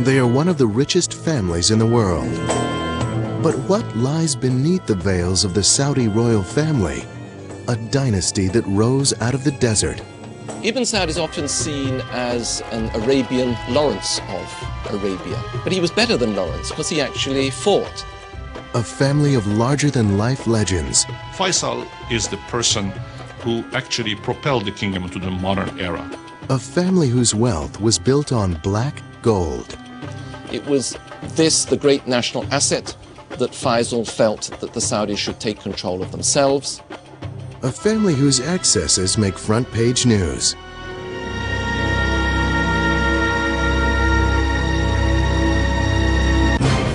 They are one of the richest families in the world. But what lies beneath the veils of the Saudi royal family? A dynasty that rose out of the desert. Ibn Saud is often seen as an Arabian Lawrence of Arabia, but he was better than Lawrence because he actually fought. A family of larger-than-life legends. Faisal is the person who actually propelled the kingdom into the modern era. A family whose wealth was built on black gold. It was this, the great national asset, that Faisal felt that the Saudis should take control of themselves. A family whose excesses make front-page news.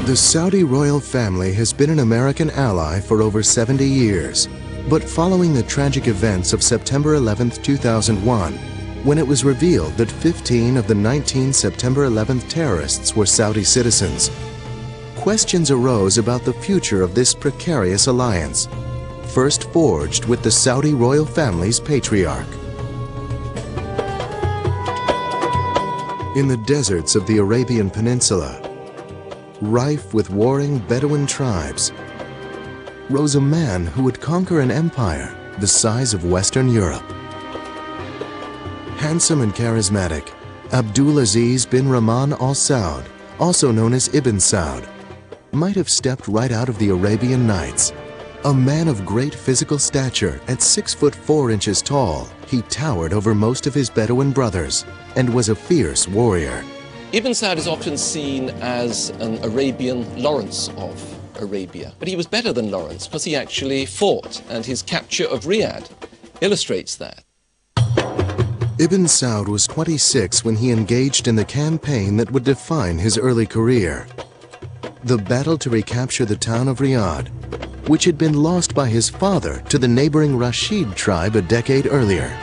The Saudi royal family has been an American ally for over 70 years. But following the tragic events of September 11, 2001, when it was revealed that 15 of the 19 September 11th terrorists were Saudi citizens, questions arose about the future of this precarious alliance, first forged with the Saudi royal family's patriarch. In the deserts of the Arabian Peninsula, rife with warring Bedouin tribes, rose a man who would conquer an empire the size of Western Europe. Handsome and charismatic, Abdulaziz bin Rahman al-Saud, also known as Ibn Saud, might have stepped right out of the Arabian Nights. A man of great physical stature, at 6 foot 4 inches tall, he towered over most of his Bedouin brothers and was a fierce warrior. Ibn Saud is often seen as an Arabian Lawrence of Arabia, but he was better than Lawrence because he actually fought, and his capture of Riyadh illustrates that. Ibn Saud was 26 when he engaged in the campaign that would define his early career. The battle to recapture the town of Riyadh, which had been lost by his father to the neighboring Rashid tribe a decade earlier.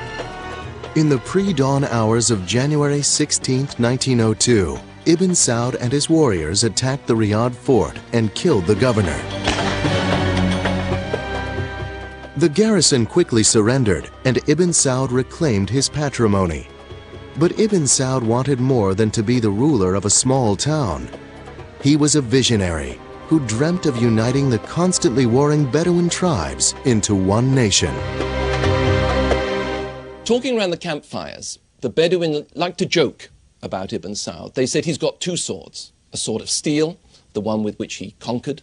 In the pre-dawn hours of January 16, 1902, Ibn Saud and his warriors attacked the Riyadh fort and killed the governor. The garrison quickly surrendered, and Ibn Saud reclaimed his patrimony. But Ibn Saud wanted more than to be the ruler of a small town. He was a visionary who dreamt of uniting the constantly warring Bedouin tribes into one nation. Talking around the campfires, the Bedouin liked to joke about Ibn Saud. They said he's got two swords, a sword of steel, the one with which he conquered,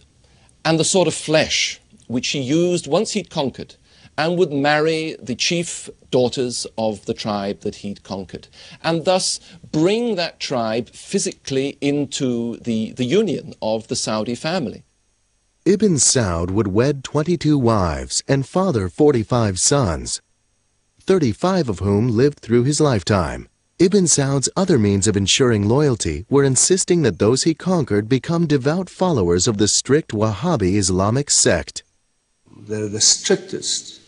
and the sword of flesh, which he used once he'd conquered, and would marry the chief daughters of the tribe that he'd conquered, and thus bring that tribe physically into the union of the Saudi family. Ibn Saud would wed 22 wives and father 45 sons, 35 of whom lived through his lifetime. Ibn Saud's other means of ensuring loyalty were insisting that those he conquered become devout followers of the strict Wahhabi Islamic sect. They're the strictest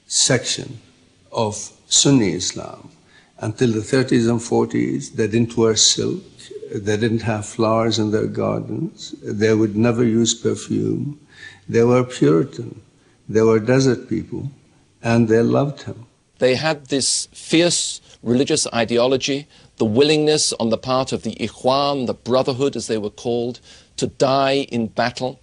section of Sunni Islam. Until the 30s and 40s, they didn't wear silk, they didn't have flowers in their gardens, they would never use perfume. They were Puritan, they were desert people, and they loved him. They had this fierce religious ideology, the willingness on the part of the Ikhwan, the Brotherhood as they were called, to die in battle.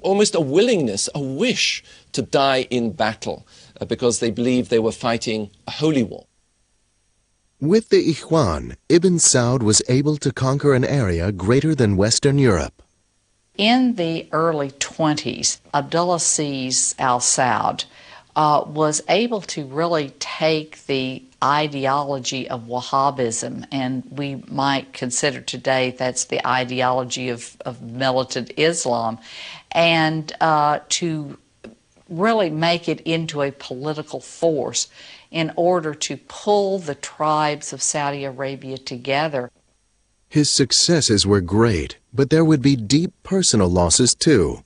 Almost a willingness, a wish to die in battle because they believed they were fighting a holy war. With the Ikhwan, Ibn Saud was able to conquer an area greater than Western Europe. In the early 20s, Abdulaziz al-Saud was able to really take the ideology of Wahhabism, and we might consider today that's the ideology of militant Islam, and to really make it into a political force in order to pull the tribes of Saudi Arabia together. His successes were great, but there would be deep personal losses too.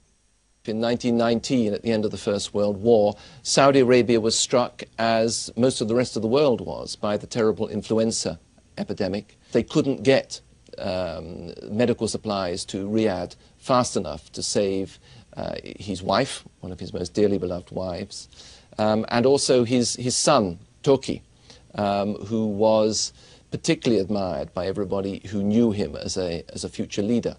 In 1919, at the end of the First World War, Saudi Arabia was struck, as most of the rest of the world was, by the terrible influenza epidemic. They couldn't get medical supplies to Riyadh fast enough to save his wife, one of his most dearly beloved wives, and also his son, Turki, who was particularly admired by everybody who knew him as a future leader.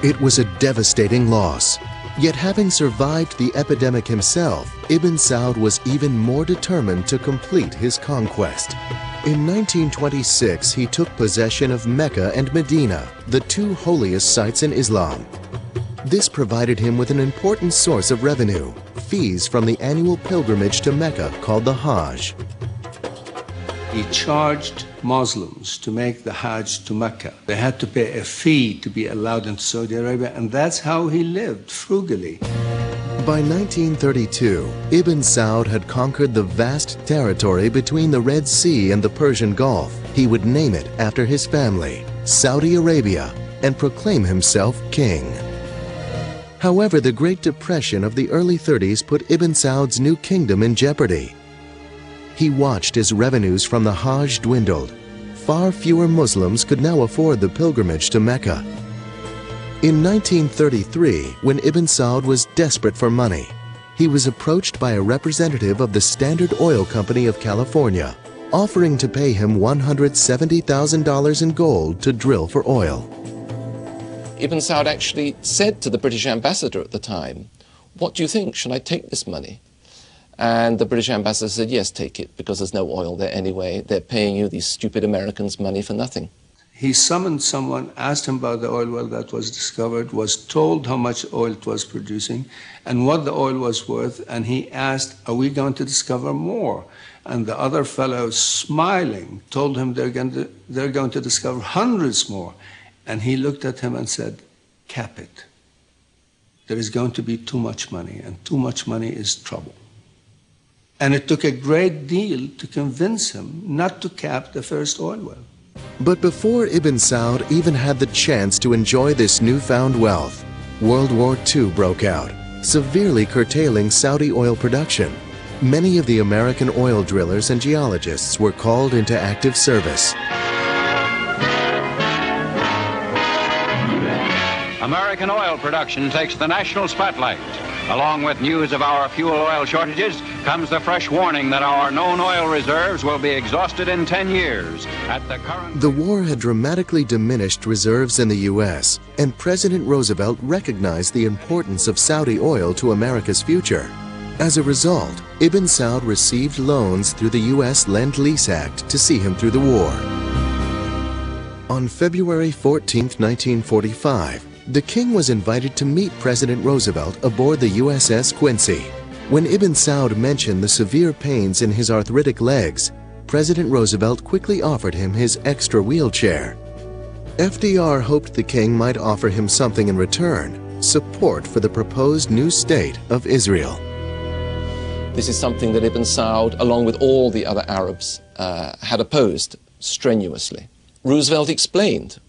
It was a devastating loss. Yet having survived the epidemic himself, Ibn Saud was even more determined to complete his conquest. In 1926, he took possession of Mecca and Medina, the two holiest sites in Islam. This provided him with an important source of revenue, fees from the annual pilgrimage to Mecca called the Hajj. He charged Muslims to make the Hajj to Mecca. They had to pay a fee to be allowed into Saudi Arabia, and that's how he lived, frugally. By 1932, Ibn Saud had conquered the vast territory between the Red Sea and the Persian Gulf. He would name it after his family, Saudi Arabia, and proclaim himself king. However, the Great Depression of the early 30s put Ibn Saud's new kingdom in jeopardy. He watched as revenues from the Hajj dwindled. Far fewer Muslims could now afford the pilgrimage to Mecca. In 1933, when Ibn Saud was desperate for money, he was approached by a representative of the Standard Oil Company of California, offering to pay him $170,000 in gold to drill for oil. Ibn Saud actually said to the British ambassador at the time, "What do you think? Should I take this money?" And the British ambassador said, "Yes, take it, because there's no oil there anyway. They're paying you, these stupid Americans, money for nothing." He summoned someone, asked him about the oil well that was discovered, was told how much oil it was producing and what the oil was worth, and he asked, "Are we going to discover more?" And the other fellow, smiling, told him they're going to discover hundreds more. And he looked at him and said, "Cap it. There is going to be too much money, and too much money is trouble." And it took a great deal to convince him not to cap the first oil well. But before Ibn Saud even had the chance to enjoy this newfound wealth, World War II broke out, severely curtailing Saudi oil production. Many of the American oil drillers and geologists were called into active service. American oil production takes the national spotlight. Along with news of our fuel oil shortages comes the fresh warning that our known oil reserves will be exhausted in 10 years. The war had dramatically diminished reserves in the U.S., and President Roosevelt recognized the importance of Saudi oil to America's future. As a result, Ibn Saud received loans through the U.S. Lend-Lease Act to see him through the war. On February 14, 1945, the king was invited to meet President Roosevelt aboard the USS Quincy. When Ibn Saud mentioned the severe pains in his arthritic legs, President Roosevelt quickly offered him his extra wheelchair. FDR hoped the king might offer him something in return, support for the proposed new state of Israel. This is something that Ibn Saud, along with all the other Arabs, had opposed strenuously. Roosevelt explained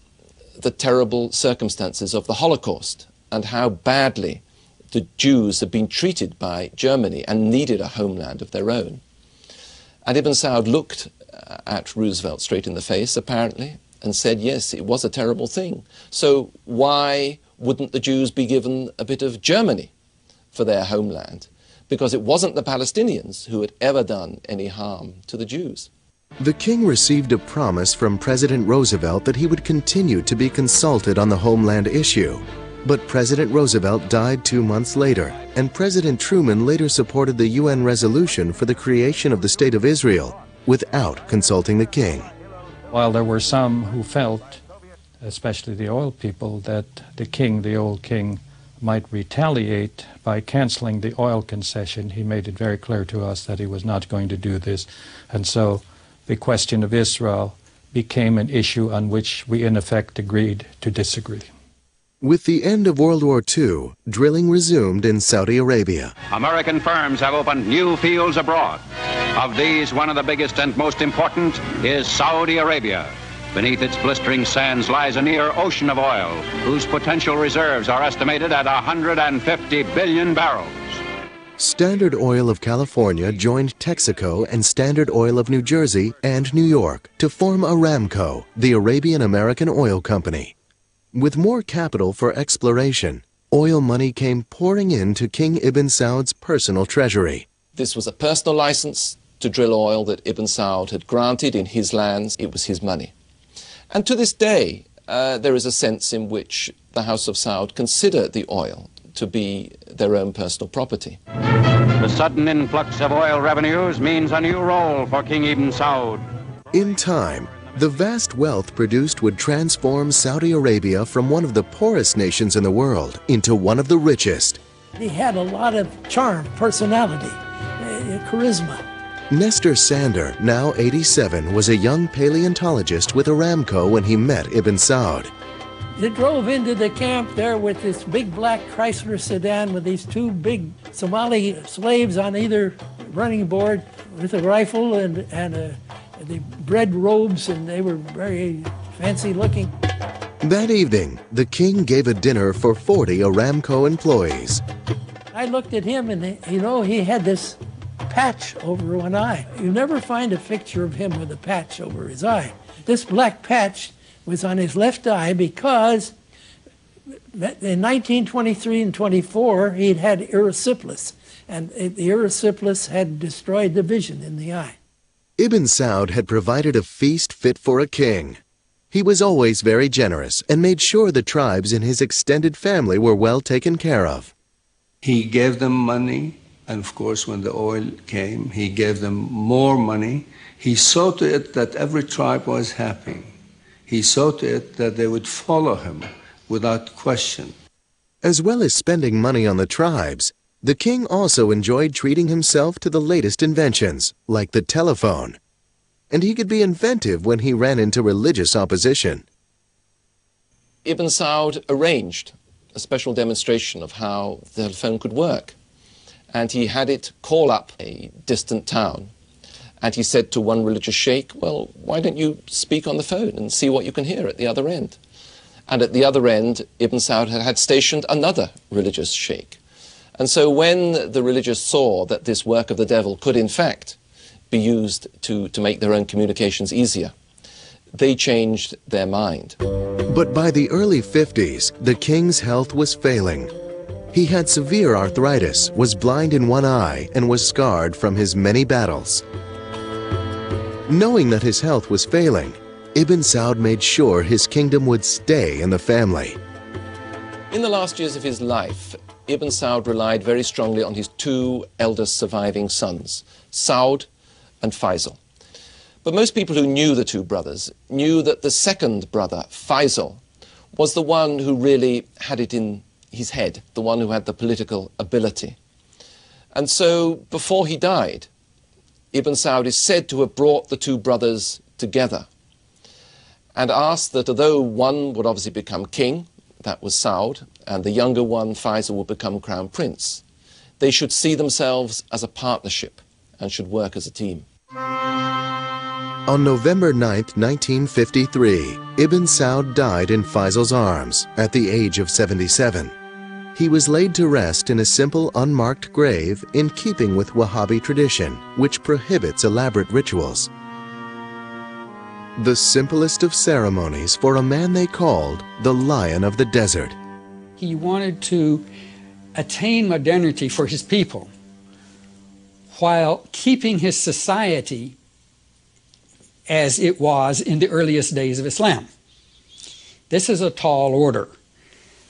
the terrible circumstances of the Holocaust and how badly the Jews had been treated by Germany and needed a homeland of their own. And Ibn Saud looked at Roosevelt straight in the face, apparently, and said, yes, it was a terrible thing. So why wouldn't the Jews be given a bit of Germany for their homeland? Because it wasn't the Palestinians who had ever done any harm to the Jews. The king received a promise from President Roosevelt that he would continue to be consulted on the homeland issue. But President Roosevelt died 2 months later, and President Truman later supported the UN resolution for the creation of the State of Israel without consulting the king. While there were some who felt, especially the oil people, that the king, the old king, might retaliate by canceling the oil concession, he made it very clear to us that he was not going to do this. And so the question of Israel became an issue on which we in effect agreed to disagree. With the end of World War II, drilling resumed in Saudi Arabia. American firms have opened new fields abroad. Of these, one of the biggest and most important is Saudi Arabia. Beneath its blistering sands lies a near ocean of oil, whose potential reserves are estimated at 150 billion barrels. Standard Oil of California joined Texaco and Standard Oil of New Jersey and New York to form Aramco, the Arabian American Oil Company. With more capital for exploration, oil money came pouring into King Ibn Saud's personal treasury. This was a personal license to drill oil that Ibn Saud had granted in his lands. It was his money. And to this day, there is a sense in which the House of Saud consider the oil to be their own personal property. The sudden influx of oil revenues means a new role for King Ibn Saud. In time, the vast wealth produced would transform Saudi Arabia from one of the poorest nations in the world into one of the richest. He had a lot of charm, personality, charisma. Nestor Sander, now 87, was a young paleontologist with Aramco when he met Ibn Saud. They drove into the camp there with this big black Chrysler sedan with these two big Somali slaves on either running board with a rifle and the red robes, and they were very fancy looking. That evening, the king gave a dinner for 40 Aramco employees. I looked at him and, he had this patch over one eye. You never find a picture of him with a patch over his eye. This black patch was on his left eye because in 1923 and 24 he'd had erysipelas, and the erysipelas had destroyed the vision in the eye. Ibn Saud had provided a feast fit for a king. He was always very generous and made sure the tribes in his extended family were well taken care of. He gave them money, and of course when the oil came, he gave them more money. He saw to it that every tribe was happy. He saw to it that they would follow him without question. As well as spending money on the tribes, the king also enjoyed treating himself to the latest inventions, like the telephone. And he could be inventive when he ran into religious opposition. Ibn Saud arranged a special demonstration of how the telephone could work. And he had it call up a distant town. And he said to one religious sheikh, well, why don't you speak on the phone and see what you can hear at the other end? And at the other end, Ibn Saud had stationed another religious sheikh. And so when the religious saw that this work of the devil could in fact be used to make their own communications easier, they changed their mind. But by the early 50s, the king's health was failing. He had severe arthritis, was blind in one eye, and was scarred from his many battles. Knowing that his health was failing, Ibn Saud made sure his kingdom would stay in the family. In the last years of his life, Ibn Saud relied very strongly on his two eldest surviving sons, Saud and Faisal. But most people who knew the two brothers knew that the second brother, Faisal, was the one who really had it in his head, the one who had the political ability. And so, before he died, Ibn Saud is said to have brought the two brothers together and asked that although one would obviously become king, that was Saud, and the younger one, Faisal, would become crown prince, they should see themselves as a partnership and should work as a team. On November 9, 1953, Ibn Saud died in Faisal's arms at the age of 77. He was laid to rest in a simple, unmarked grave in keeping with Wahhabi tradition, which prohibits elaborate rituals. The simplest of ceremonies for a man they called the Lion of the Desert. He wanted to attain modernity for his people while keeping his society as it was in the earliest days of Islam. This is a tall order,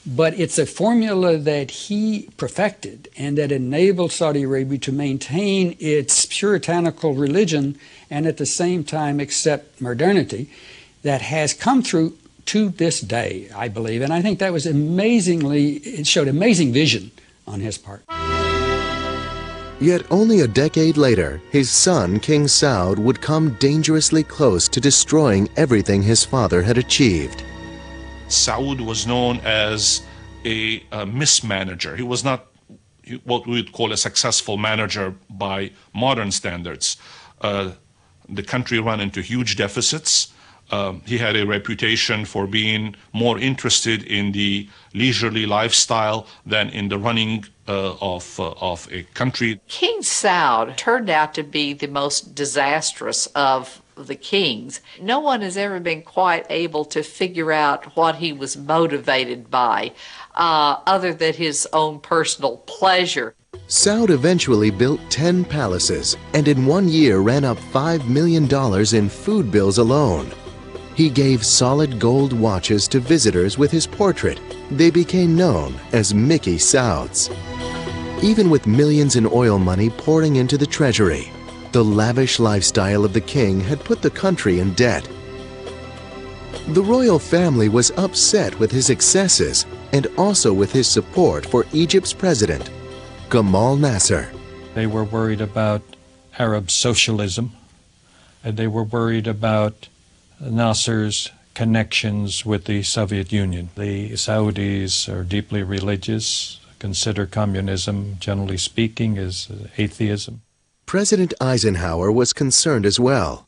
but it's a formula that he perfected and that enabled Saudi Arabia to maintain its puritanical religion and at the same time accept modernity that has come through to this day, I believe. And I think that was it showed amazing vision on his part. Yet only a decade later, his son, King Saud, would come dangerously close to destroying everything his father had achieved. Saud was known as a mismanager. He was not what we would call a successful manager by modern standards. The country ran into huge deficits. He had a reputation for being more interested in the leisurely lifestyle than in the running of a country. King Saud turned out to be the most disastrous of the kings. No one has ever been quite able to figure out what he was motivated by, other than his own personal pleasure. Saud eventually built 10 palaces and in 1 year ran up $5 million in food bills alone. He gave solid gold watches to visitors with his portrait. They became known as Mickey Sauds. Even with millions in oil money pouring into the treasury, the lavish lifestyle of the king had put the country in debt. The royal family was upset with his excesses and also with his support for Egypt's president, Gamal Nasser. They were worried about Arab socialism, and they were worried about Nasser's connections with the Soviet Union. The Saudis are deeply religious, consider communism, generally speaking, as atheism. President Eisenhower was concerned as well.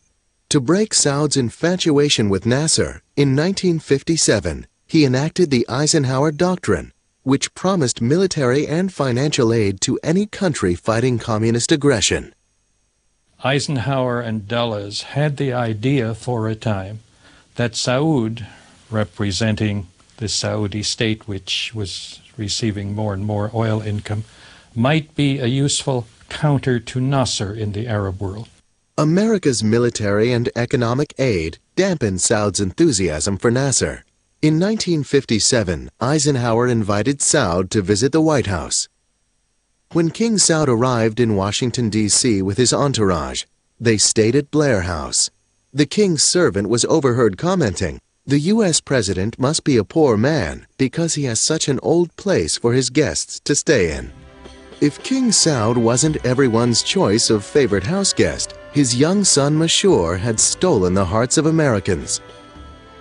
To break Saud's infatuation with Nasser, in 1957, he enacted the Eisenhower Doctrine, which promised military and financial aid to any country fighting communist aggression. Eisenhower and Dulles had the idea for a time that Saud, representing the Saudi state, which was receiving more and more oil income, might be a useful counter to Nasser in the Arab world. America's military and economic aid dampened Saud's enthusiasm for Nasser. In 1957, Eisenhower invited Saud to visit the White House. When King Saud arrived in Washington, D.C. with his entourage, they stayed at Blair House. The king's servant was overheard commenting, "The U.S. president must be a poor man because he has such an old place for his guests to stay in." If King Saud wasn't everyone's choice of favorite house guest, his young son Mashour had stolen the hearts of Americans.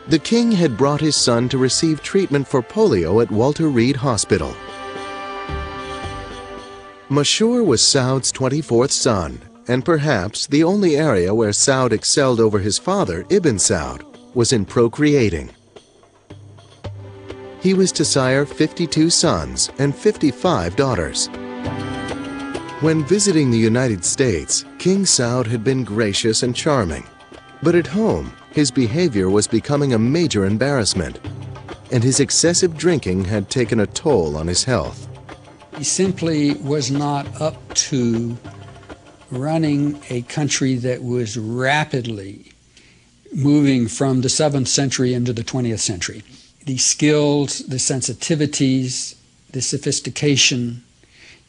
The king had brought his son to receive treatment for polio at Walter Reed Hospital. Mashour was Saud's 24th son, and perhaps the only area where Saud excelled over his father, Ibn Saud, was in procreating. He was to sire 52 sons and 55 daughters. When visiting the United States, King Saud had been gracious and charming. But at home, his behavior was becoming a major embarrassment, and his excessive drinking had taken a toll on his health. He simply was not up to running a country that was rapidly moving from the 7th century into the 20th century. The skills, the sensitivities, the sophistication,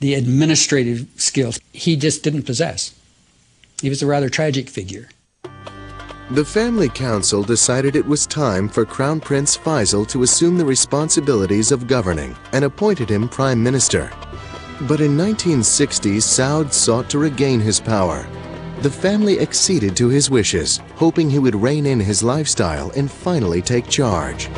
the administrative skills, he just didn't possess. He was a rather tragic figure. The family council decided it was time for Crown Prince Faisal to assume the responsibilities of governing and appointed him prime minister. But in 1960, Saud sought to regain his power. The family acceded to his wishes, hoping he would rein in his lifestyle and finally take charge.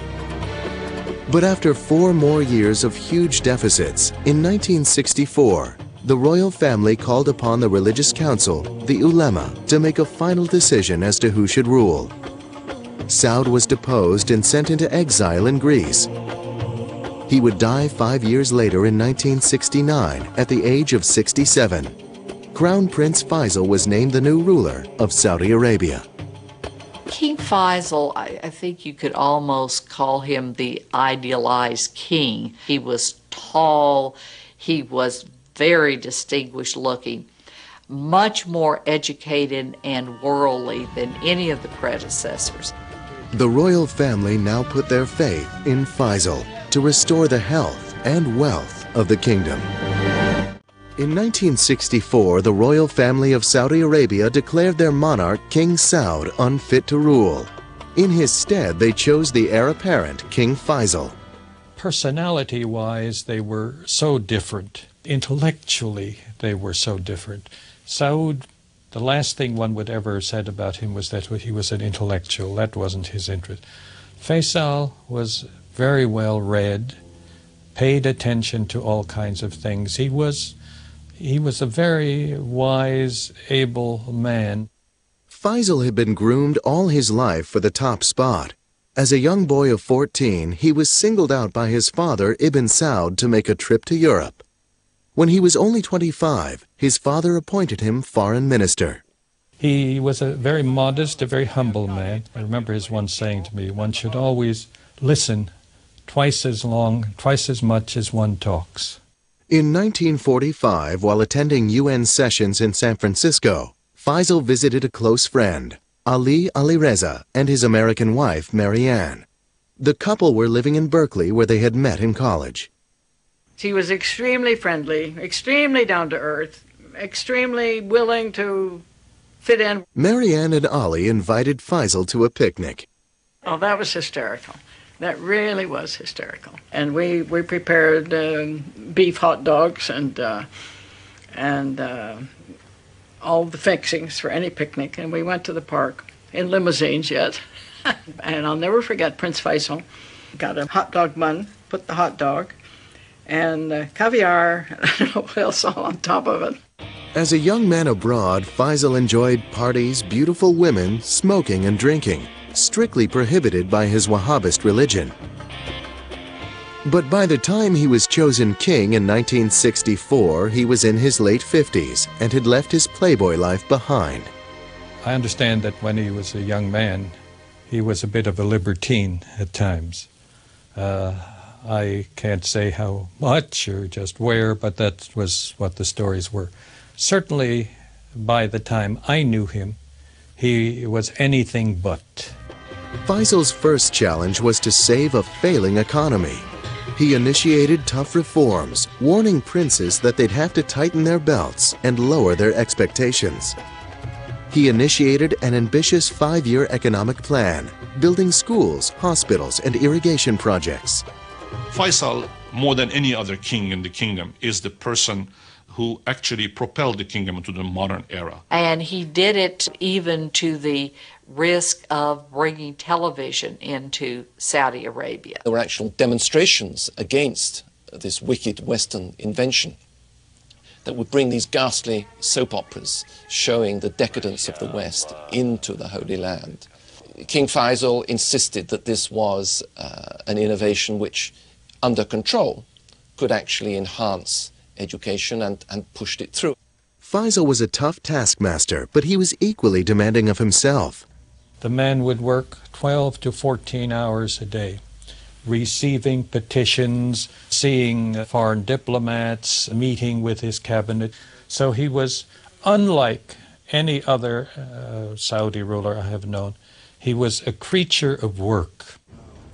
But after 4 more years of huge deficits, in 1964, the royal family called upon the religious council, the ulema, to make a final decision as to who should rule. Saud was deposed and sent into exile in Greece. He would die 5 years later in 1969 at the age of 67. Crown Prince Faisal was named the new ruler of Saudi Arabia. King Faisal, I think you could almost call him the idealized king. He was tall, he was very distinguished looking, much more educated and worldly than any of the predecessors. The royal family now put their faith in Faisal to restore the health and wealth of the kingdom. In 1964, the royal family of Saudi Arabia declared their monarch, King Saud, unfit to rule. In his stead, they chose the heir apparent, King Faisal. Personality-wise, they were so different. Intellectually, they were so different. Saud, the last thing one would ever have said about him was that he was an intellectual. That wasn't his interest. Faisal was very well read, paid attention to all kinds of things. He was a very wise, able man. Faisal had been groomed all his life for the top spot. As a young boy of 14, he was singled out by his father, Ibn Saud, to make a trip to Europe. When he was only 25, his father appointed him foreign minister. He was a very modest, a very humble man. I remember his once saying to me, one should always listen twice as long, twice as much as one talks. In 1945, while attending UN sessions in San Francisco, Faisal visited a close friend, Ali Alireza, and his American wife, Marianne. The couple were living in Berkeley where they had met in college. She was extremely friendly, extremely down to earth, extremely willing to fit in. Marianne and Ali invited Faisal to a picnic. Oh, that was hysterical. That really was hysterical. And we prepared beef hot dogs and all the fixings for any picnic. And we went to the park in limousines yet. And I'll never forget Prince Faisal got a hot dog bun, put the hot dog, and caviar, and I don't know what else all on top of it. As a young man abroad, Faisal enjoyed parties, beautiful women, smoking and drinking, strictly prohibited by his Wahhabist religion. But by the time he was chosen king in 1964, he was in his late 50s and had left his playboy life behind. I understand that when he was a young man, he was a bit of a libertine at times. I can't say how much or just where, but that was what the stories were. Certainly, by the time I knew him, he was anything but. Faisal's first challenge was to save a failing economy. He initiated tough reforms, warning princes that they'd have to tighten their belts and lower their expectations. He initiated an ambitious 5-year economic plan, building schools, hospitals, and irrigation projects. Faisal, more than any other king in the kingdom, is the person who actually propelled the kingdom into the modern era. And he did it even to the risk of bringing television into Saudi Arabia. There were actual demonstrations against this wicked Western invention that would bring these ghastly soap operas showing the decadence of the West into the Holy Land. King Faisal insisted that this was an innovation which, under control, could actually enhance education and pushed it through. Faisal was a tough taskmaster, but he was equally demanding of himself. The man would work 12 to 14 hours a day, receiving petitions, seeing foreign diplomats, meeting with his cabinet. So he was unlike any other Saudi ruler I have known. He was a creature of work.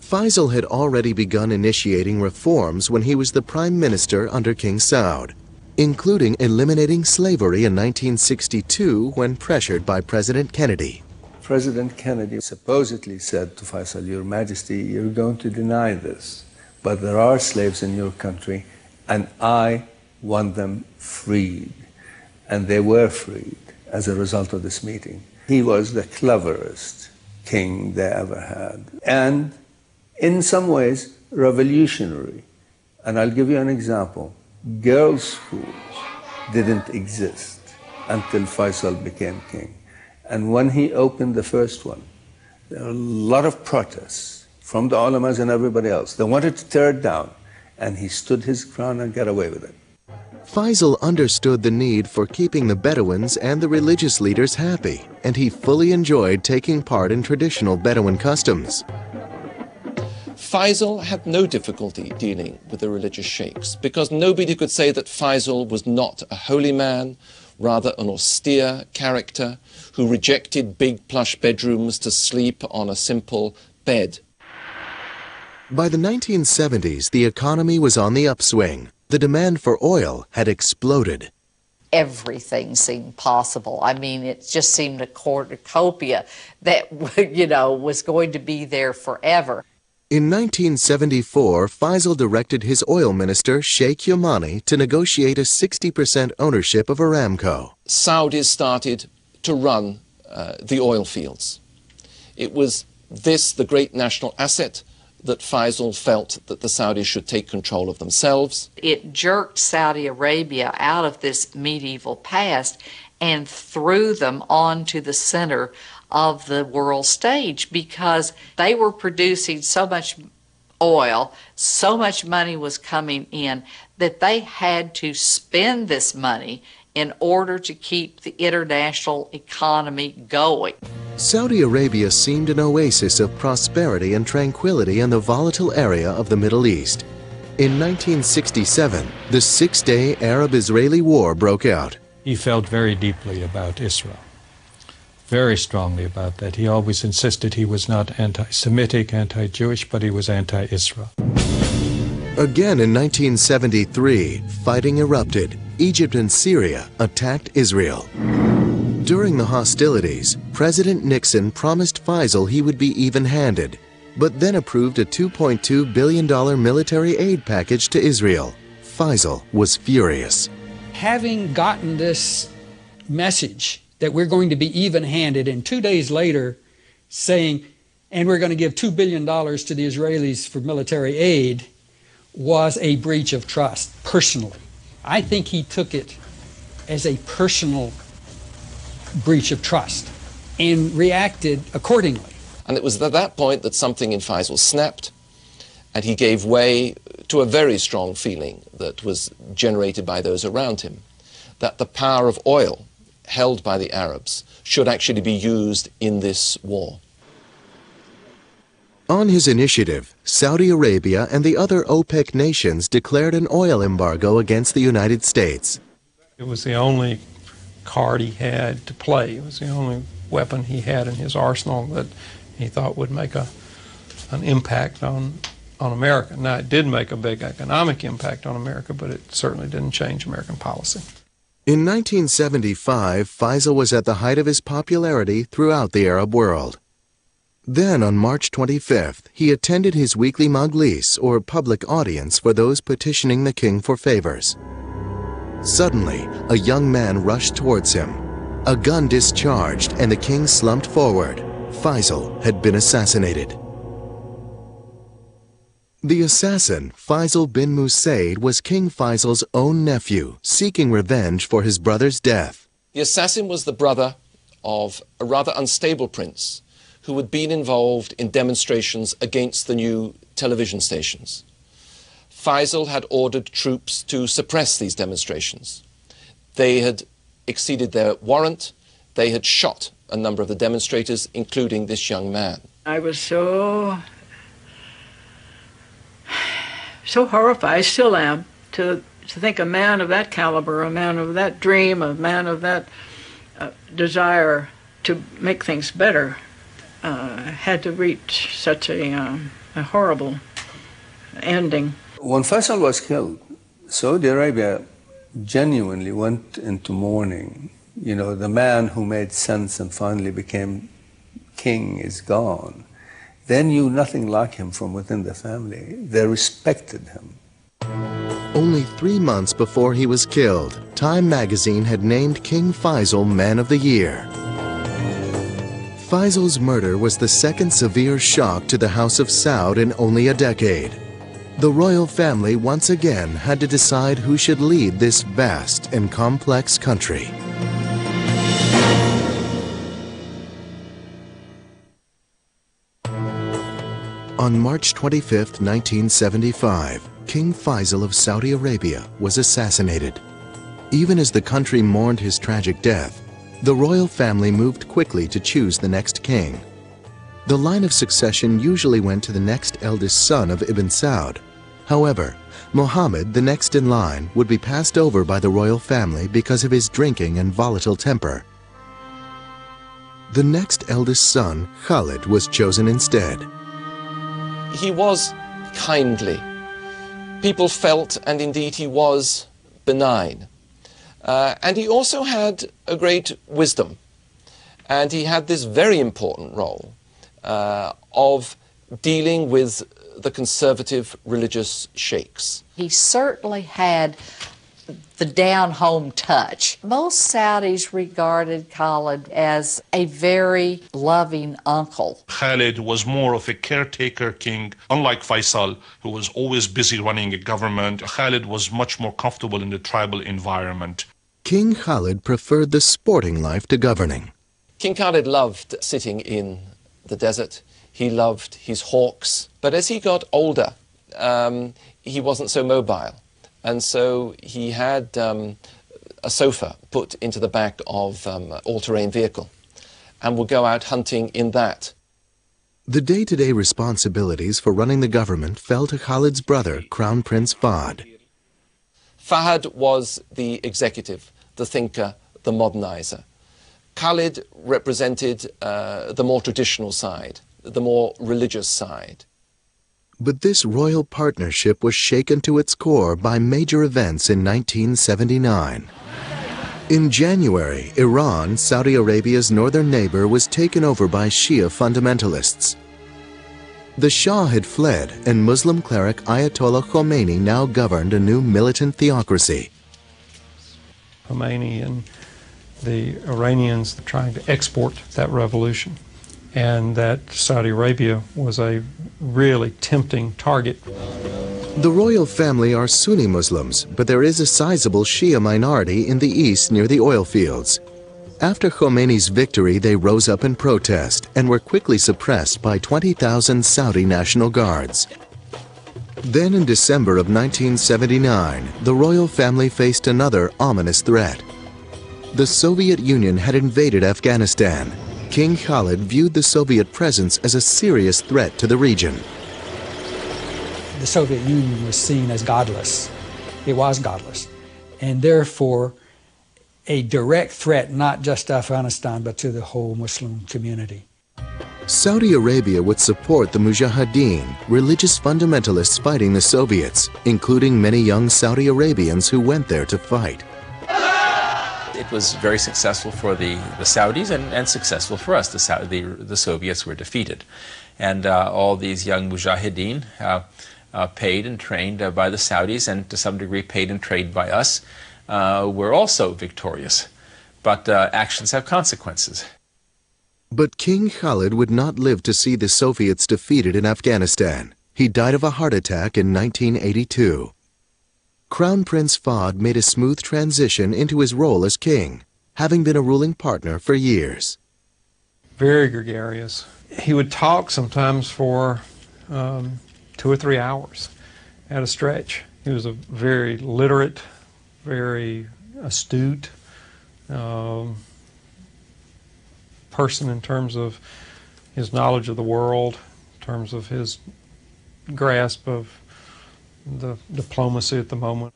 Faisal had already begun initiating reforms when he was the prime minister under King Saud, including eliminating slavery in 1962 when pressured by President Kennedy. President Kennedy supposedly said to Faisal, "Your Majesty, you're going to deny this, but there are slaves in your country, and I want them freed." And they were freed as a result of this meeting. He was the cleverest king they ever had, and in some ways revolutionary. And I'll give you an example. Girls' schools didn't exist until Faisal became king. And when he opened the first one, there were a lot of protests from the ulamas and everybody else. They wanted to tear it down, and he stood his ground and got away with it. Faisal understood the need for keeping the Bedouins and the religious leaders happy, and he fully enjoyed taking part in traditional Bedouin customs. Faisal had no difficulty dealing with the religious sheikhs because nobody could say that Faisal was not a holy man, rather an austere character who rejected big plush bedrooms to sleep on a simple bed. By the 1970s, the economy was on the upswing. The demand for oil had exploded. Everything seemed possible. I mean, it just seemed a cornucopia that, was going to be there forever. In 1974, Faisal directed his oil minister, Sheikh Yamani, to negotiate a 60% ownership of Aramco. Saudis started to run the oil fields. It was this, the great national asset, that Faisal felt that the Saudis should take control of themselves. It jerked Saudi Arabia out of this medieval past and threw them onto the center of the world stage because they were producing so much oil, so much money was coming in that they had to spend this money in order to keep the international economy going. Saudi Arabia seemed an oasis of prosperity and tranquility in the volatile area of the Middle East. In 1967, the Six-Day Arab-Israeli War broke out. He felt very deeply about Israel, very strongly about that. He always insisted he was not anti-Semitic, anti-Jewish, but he was anti-Israel. Again in 1973, fighting erupted. Egypt and Syria attacked Israel. During the hostilities, President Nixon promised Faisal he would be even-handed, but then approved a $2.2 billion military aid package to Israel. Faisal was furious. Having gotten this message that we're going to be even-handed, and 2 days later saying, and we're going to give $2 billion to the Israelis for military aid, was a breach of trust, personally. I think he took it as a personal breach of trust and reacted accordingly. And it was at that point that something in Faisal snapped, and he gave way to a very strong feeling that was generated by those around him, that the power of oil held by the Arabs should actually be used in this war. On his initiative, Saudi Arabia and the other OPEC nations declared an oil embargo against the United States. It was the only card he had to play. It was the only weapon he had in his arsenal that he thought would make an impact on America. Now, it did make a big economic impact on America, but it certainly didn't change American policy. In 1975, Faisal was at the height of his popularity throughout the Arab world. Then, on March 25th, he attended his weekly majlis, or public audience for those petitioning the king for favors. Suddenly, a young man rushed towards him. A gun discharged, and the king slumped forward. Faisal had been assassinated. The assassin, Faisal bin Musaid, was King Faisal's own nephew, seeking revenge for his brother's death. The assassin was the brother of a rather unstable prince who had been involved in demonstrations against the new television stations. Faisal had ordered troops to suppress these demonstrations. They had exceeded their warrant. They had shot a number of the demonstrators, including this young man. I was so horrified, I still am, to think a man of that caliber, a man of that dream, a man of that desire to make things better, had to reach such a horrible ending. When Faisal was killed, Saudi Arabia genuinely went into mourning. You know, the man who made sense and finally became king is gone. They knew nothing like him from within the family. They respected him. Only 3 months before he was killed, Time magazine had named King Faisal Man of the Year. Faisal's murder was the second severe shock to the House of Saud in only a decade. The royal family once again had to decide who should lead this vast and complex country. On March 25, 1975, King Faisal of Saudi Arabia was assassinated. Even as the country mourned his tragic death, the royal family moved quickly to choose the next king. The line of succession usually went to the next eldest son of Ibn Saud. However, Muhammad, the next in line, would be passed over by the royal family because of his drinking and volatile temper. The next eldest son, Khalid, was chosen instead. He was kindly. People felt, and indeed he was, benign. And he also had a great wisdom. And he had this very important role of dealing with the conservative religious sheikhs. He certainly had the down-home touch. Most Saudis regarded Khalid as a very loving uncle. Khalid was more of a caretaker king. Unlike Faisal, who was always busy running a government, Khalid was much more comfortable in the tribal environment. King Khalid preferred the sporting life to governing. King Khalid loved sitting in the desert. He loved his hawks. But as he got older, he wasn't so mobile. And so he had a sofa put into the back of an all-terrain vehicle and would go out hunting in that. The day-to-day responsibilities for running the government fell to Khalid's brother, Crown Prince Fahd. Fahd was the executive, the thinker, the modernizer. Khalid represented the more traditional side, the more religious side. But this royal partnership was shaken to its core by major events in 1979. In January, Iran, Saudi Arabia's northern neighbor, was taken over by Shia fundamentalists. The Shah had fled, and Muslim cleric Ayatollah Khomeini now governed a new militant theocracy. Khomeini and the Iranians trying to export that revolution, and that Saudi Arabia was a really tempting target. The royal family are Sunni Muslims, but there is a sizable Shia minority in the east near the oil fields. After Khomeini's victory, they rose up in protest and were quickly suppressed by 20,000 Saudi National Guards. Then in December of 1979, the royal family faced another ominous threat. The Soviet Union had invaded Afghanistan. King Khalid viewed the Soviet presence as a serious threat to the region. The Soviet Union was seen as godless. It was godless, and therefore a direct threat not just to Afghanistan but to the whole Muslim community. Saudi Arabia would support the Mujahideen, religious fundamentalists fighting the Soviets, including many young Saudi Arabians who went there to fight. It was very successful for the Saudis and successful for us. The Soviets were defeated. And all these young Mujahideen, paid and trained by the Saudis and to some degree paid and trained by us, were also victorious. But actions have consequences. But King Khalid would not live to see the Soviets defeated in Afghanistan. He died of a heart attack in 1982. Crown Prince Fahd made a smooth transition into his role as king, having been a ruling partner for years. Very gregarious. He would talk sometimes for 2 or 3 hours at a stretch. He was a very literate, very astute person in terms of his knowledge of the world, in terms of his grasp of the diplomacy at the moment.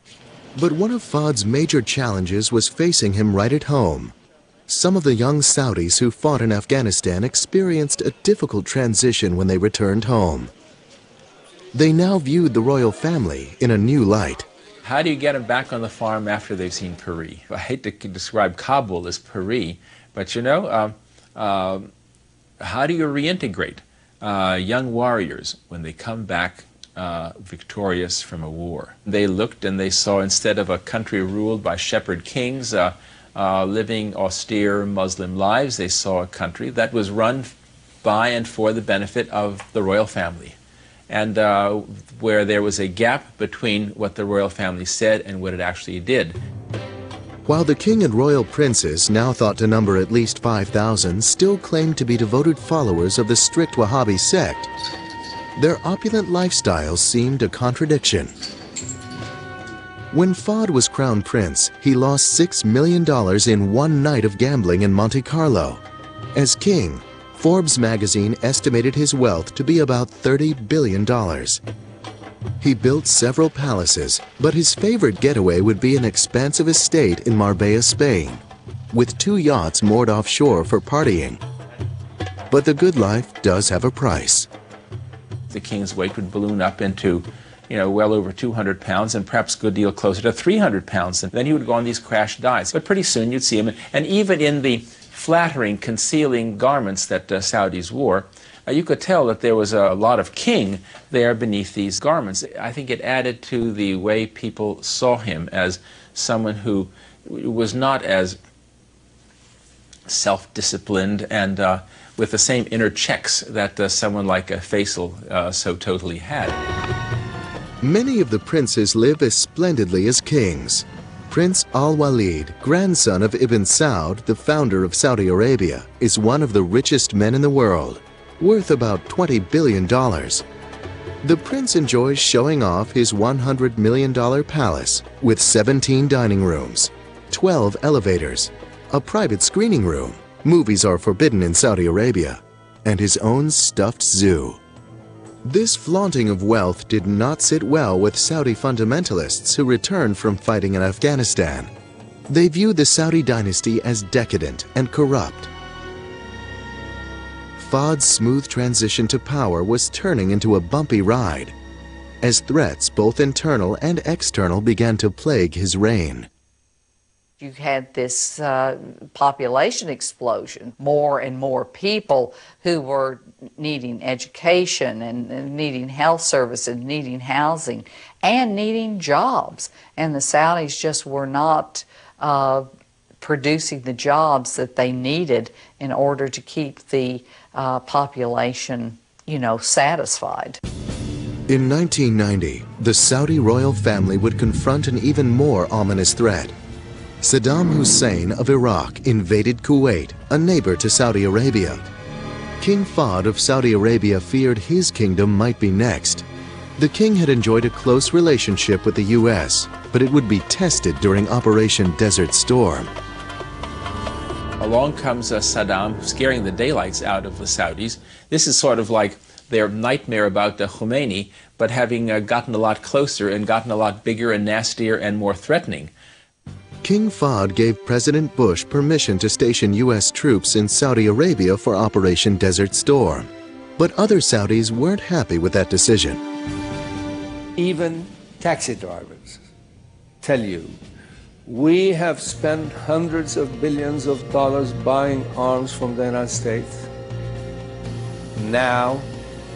But one of Fahd's major challenges was facing him right at home. Some of the young Saudis who fought in Afghanistan experienced a difficult transition when they returned home. They now viewed the royal family in a new light. How do you get them back on the farm after they've seen Paris? I hate to describe Kabul as Paris, but you know, how do you reintegrate young warriors when they come back victorious from a war? They looked and they saw, instead of a country ruled by shepherd kings living austere Muslim lives, they saw a country that was run by and for the benefit of the royal family, and where there was a gap between what the royal family said and what it actually did. While the king and royal princes, now thought to number at least 5,000, still claimed to be devoted followers of the strict Wahhabi sect, their opulent lifestyles seemed a contradiction. When Fahd was crown prince, he lost $6 million in one night of gambling in Monte Carlo. As king, Forbes magazine estimated his wealth to be about $30 billion. He built several palaces, but his favorite getaway would be an expansive estate in Marbella, Spain, with 2 yachts moored offshore for partying. But the good life does have a price. The king's weight would balloon up into, well over 200 pounds and perhaps a good deal closer to 300 pounds. And then he would go on these crash diets. But pretty soon you'd see him, and even in the flattering, concealing garments that Saudis wore, you could tell that there was a lot of king there beneath these garments. I think it added to the way people saw him as someone who was not as self-disciplined and with the same inner checks that someone like Faisal so totally had. Many of the princes live as splendidly as kings. Prince Al-Walid, grandson of Ibn Saud, the founder of Saudi Arabia, is one of the richest men in the world, worth about $20 billion. The prince enjoys showing off his $100 million palace with 17 dining rooms, 12 elevators, a private screening room. Movies are forbidden in Saudi Arabia. and his own stuffed zoo. This flaunting of wealth did not sit well with Saudi fundamentalists who returned from fighting in Afghanistan. They viewed the Saudi dynasty as decadent and corrupt. Fahd's smooth transition to power was turning into a bumpy ride, as threats, both internal and external, began to plague his reign. You had this population explosion, more and more people who were needing education and needing health services, needing housing, and needing jobs. And the Saudis just were not producing the jobs that they needed in order to keep the population, satisfied. In 1990, the Saudi royal family would confront an even more ominous threat. Saddam Hussein of Iraq invaded Kuwait, a neighbor to Saudi Arabia. King Fahd of Saudi Arabia feared his kingdom might be next. The king had enjoyed a close relationship with the U.S., but it would be tested during Operation Desert Storm. Along comes Saddam, scaring the daylights out of the Saudis. This is sort of like their nightmare about Khomeini, but having gotten a lot closer and gotten a lot bigger and nastier and more threatening. King Fahd gave President Bush permission to station U.S. troops in Saudi Arabia for Operation Desert Storm. But other Saudis weren't happy with that decision. Even taxi drivers tell you, we have spent hundreds of billions of dollars buying arms from the United States. Now,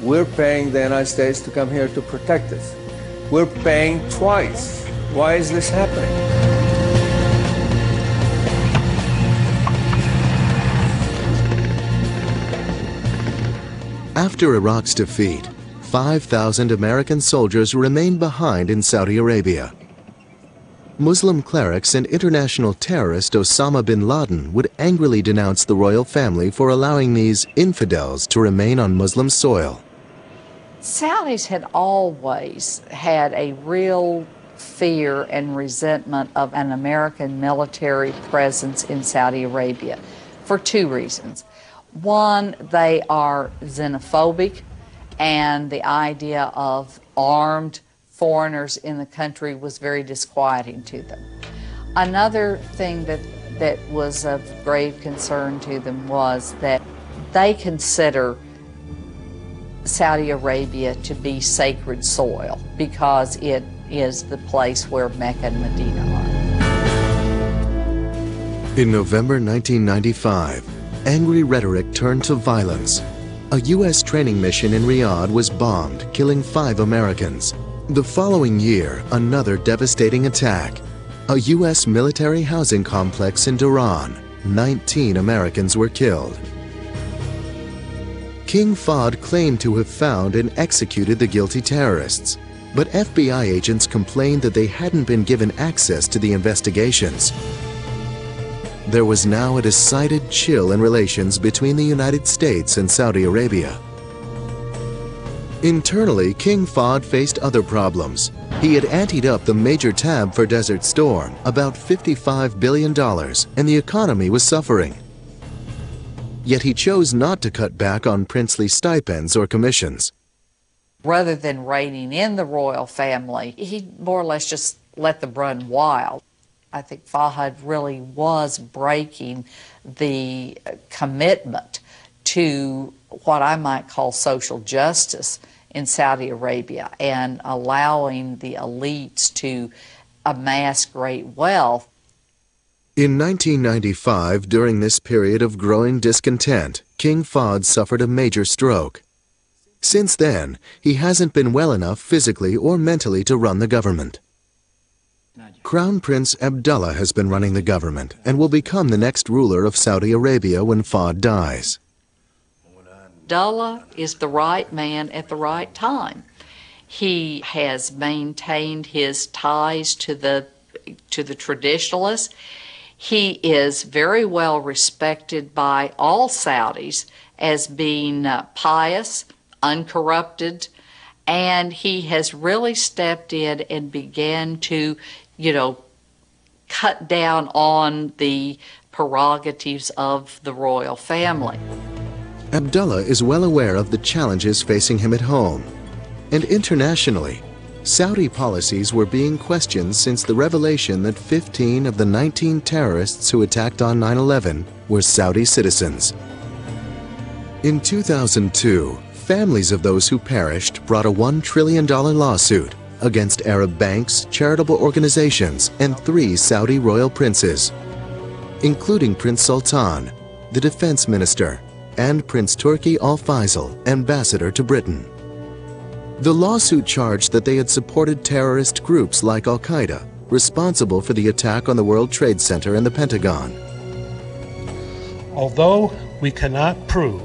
we're paying the United States to come here to protect us. We're paying twice. Why is this happening? After Iraq's defeat, 5,000 American soldiers remained behind in Saudi Arabia. Muslim clerics and international terrorist Osama bin Laden would angrily denounce the royal family for allowing these infidels to remain on Muslim soil. Saudis had always had a real fear and resentment of an American military presence in Saudi Arabia for two reasons. One, they are xenophobic, and the idea of armed foreigners in the country was very disquieting to them. Another thing that was of grave concern to them was that they consider Saudi Arabia to be sacred soil because it is the place where Mecca and Medina are. In November 1995, angry rhetoric turned to violence. A U.S. training mission in Riyadh was bombed, killing 5 Americans. The following year, another devastating attack. A U.S. military housing complex in Dhahran. 19 Americans were killed. King Fahd claimed to have found and executed the guilty terrorists, but FBI agents complained that they hadn't been given access to the investigations. There was now a decided chill in relations between the United States and Saudi Arabia. Internally, King Fahd faced other problems. He had anteed up the major tab for Desert Storm, about $55 billion, and the economy was suffering. Yet he chose not to cut back on princely stipends or commissions. Rather than reining in the royal family, he more or less just let them run wild. I think Fahd really was breaking the commitment to what I might call social justice in Saudi Arabia and allowing the elites to amass great wealth. In 1995, during this period of growing discontent, King Fahd suffered a major stroke. Since then, he hasn't been well enough physically or mentally to run the government. Crown Prince Abdullah has been running the government and will become the next ruler of Saudi Arabia when Fahd dies. Abdullah is the right man at the right time. He has maintained his ties to the traditionalists. He is very well respected by all Saudis as being pious, uncorrupted, and he has really stepped in and began to, cut down on the prerogatives of the royal family. Abdullah is well aware of the challenges facing him at home. And internationally, Saudi policies were being questioned since the revelation that 15 of the 19 terrorists who attacked on 9/11 were Saudi citizens. In 2002, families of those who perished brought a $1 trillion lawsuit against Arab banks, charitable organizations, and 3 Saudi royal princes, including Prince Sultan, the defense minister, and Prince Turki al-Faisal, ambassador to Britain. The lawsuit charged that they had supported terrorist groups like al-qaida, responsible for the attack on the World Trade Center and the Pentagon. Although we cannot prove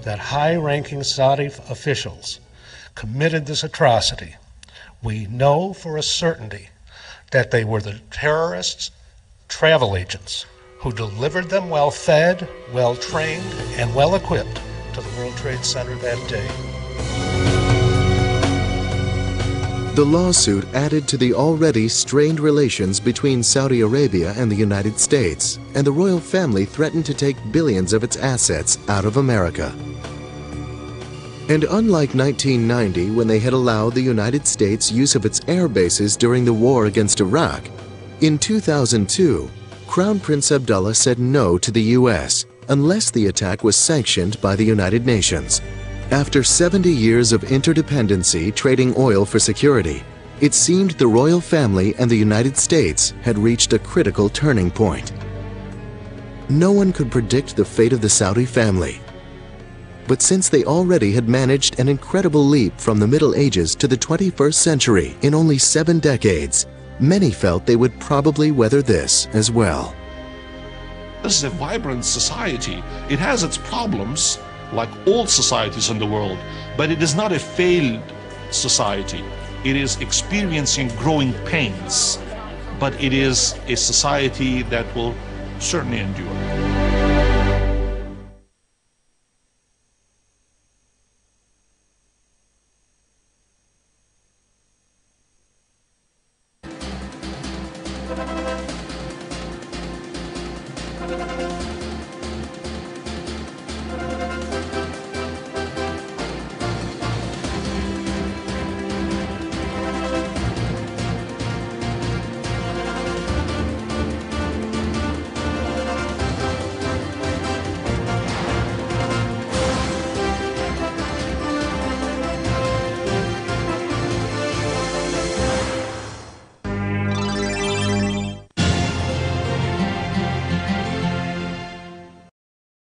that high-ranking Saudi officials committed this atrocity, we know for a certainty that they were the terrorists' travel agents who delivered them well-fed, well-trained, and well-equipped to the World Trade Center that day. The lawsuit added to the already strained relations between Saudi Arabia and the United States, and the royal family threatened to take billions of its assets out of America. And unlike 1990, when they had allowed the United States use of its air bases during the war against Iraq, in 2002, Crown Prince Abdullah said no to the U.S. unless the attack was sanctioned by the United Nations. After 70 years of interdependency trading oil for security, it seemed the royal family and the United States had reached a critical turning point. No one could predict the fate of the Saudi family. But since they already had managed an incredible leap from the Middle Ages to the 21st century in only 7 decades, many felt they would probably weather this as well. This is a vibrant society. It has its problems, like all societies in the world, but it is not a failed society. It is experiencing growing pains, but it is a society that will certainly endure.